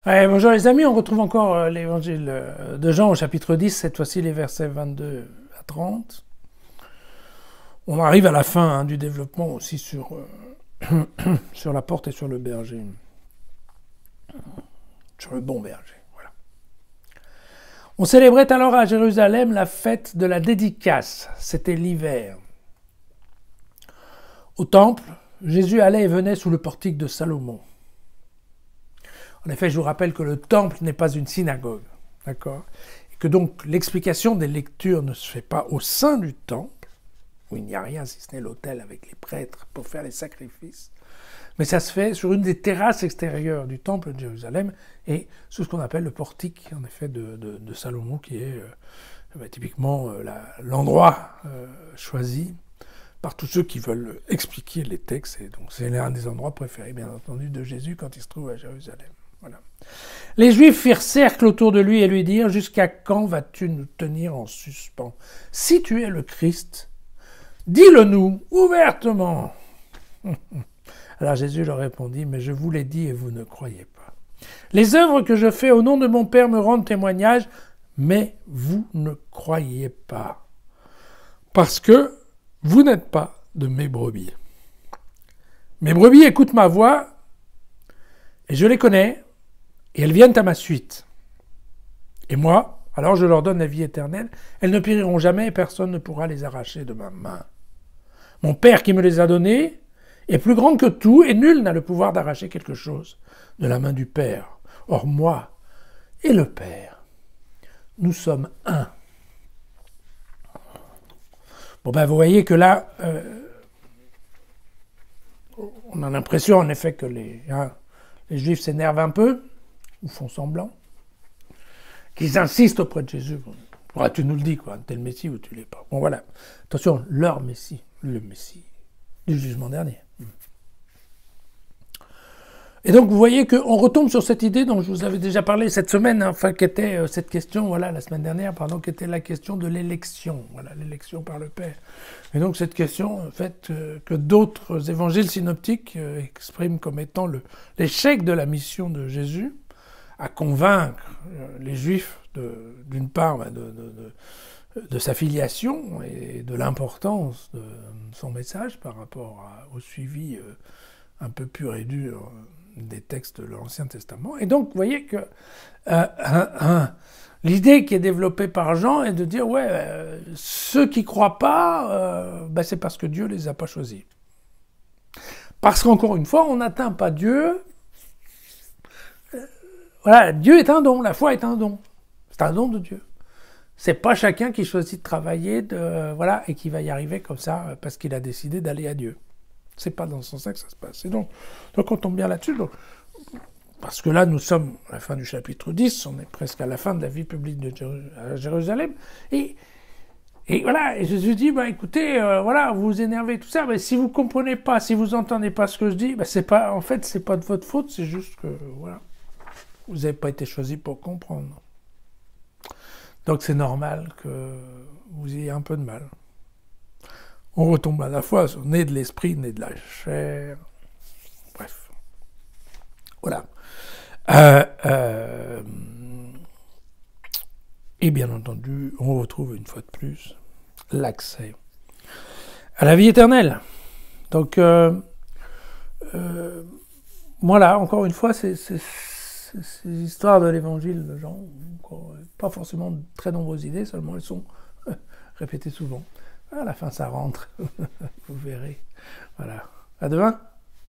Ouais, bonjour les amis, on retrouve encore l'évangile de Jean au chapitre 10, cette fois-ci les versets 22 à 30. On arrive à la fin du développement aussi sur la porte et sur le berger, sur le bon berger. Voilà. On célébrait alors à Jérusalem la fête de la dédicace, c'était l'hiver. Au temple, Jésus allait et venait sous le portique de Salomon. En effet, je vous rappelle que le temple n'est pas une synagogue, d'accord ? Et que donc l'explication des lectures ne se fait pas au sein du temple, où il n'y a rien si ce n'est l'autel avec les prêtres pour faire les sacrifices, mais ça se fait sur une des terrasses extérieures du temple de Jérusalem et sous ce qu'on appelle le portique, en effet, de Salomon, qui est typiquement l'endroit choisi par tous ceux qui veulent expliquer les textes. Et donc c'est l'un des endroits préférés, bien entendu, de Jésus quand il se trouve à Jérusalem. Voilà. Les Juifs firent cercle autour de lui et lui dirent « Jusqu'à quand vas-tu nous tenir en suspens? Si tu es le Christ, dis-le-nous ouvertement. » Alors Jésus leur répondit « Mais je vous l'ai dit et vous ne croyez pas. Les œuvres que je fais au nom de mon Père me rendent témoignage, mais vous ne croyez pas. Parce que vous n'êtes pas de mes brebis. Mes brebis écoutent ma voix et je les connais. Et elles viennent à ma suite. Et moi, alors je leur donne la vie éternelle. Elles ne périront jamais et personne ne pourra les arracher de ma main. Mon Père qui me les a donnés est plus grand que tout et nul n'a le pouvoir d'arracher quelque chose de la main du Père. Or moi et le Père, nous sommes un. Bon ben vous voyez que là, on a l'impression en effet que les Juifs s'énervent un peu, ou font semblant, qu'ils insistent auprès de Jésus. Tu nous le dis, quoi, t'es le Messie ou tu l'es pas. Bon, voilà. Attention, leur Messie, le Messie du jugement dernier. Et donc, vous voyez qu'on retombe sur cette idée dont je vous avais déjà parlé cette semaine, enfin, qui était cette question, voilà, la semaine dernière, pardon, qui était la question de l'élection, voilà, l'élection par le Père. Et donc, cette question, en fait, que d'autres évangiles synoptiques expriment comme étant l'échec de la mission de Jésus, à convaincre les Juifs, d'une part, de sa filiation et de l'importance de son message par rapport au suivi un peu pur et dur des textes de l'Ancien Testament. Et donc, vous voyez que l'idée qui est développée par Jean est de dire, ceux qui ne croient pas, c'est parce que Dieu ne les a pas choisis. Parce qu'encore une fois, on n'atteint pas Dieu. Voilà, Dieu est un don, la foi est un don. C'est un don de Dieu. C'est pas chacun qui choisit de travailler, et qui va y arriver comme ça parce qu'il a décidé d'aller à Dieu. C'est pas dans ce sens-là que ça se passe. Et donc on tombe bien là-dessus. Parce que là, nous sommes à la fin du chapitre 10, on est presque à la fin de la vie publique de Jérusalem. Et voilà, et Jésus dit, écoutez, vous vous énervez, tout ça, mais si vous comprenez pas, si vous entendez pas ce que je dis, c'est pas de votre faute, c'est juste que, vous n'avez pas été choisi pour comprendre. Donc c'est normal que vous ayez un peu de mal. On retombe à la fois sur né de l'esprit, né de la chair. Bref. Voilà. Et bien entendu, on retrouve une fois de plus l'accès à la vie éternelle. Donc, voilà, encore une fois, c'est ces histoires de l'évangile de Jean, pas forcément de très nombreuses idées, seulement elles sont répétées souvent. À la fin, ça rentre, vous verrez. Voilà. À demain.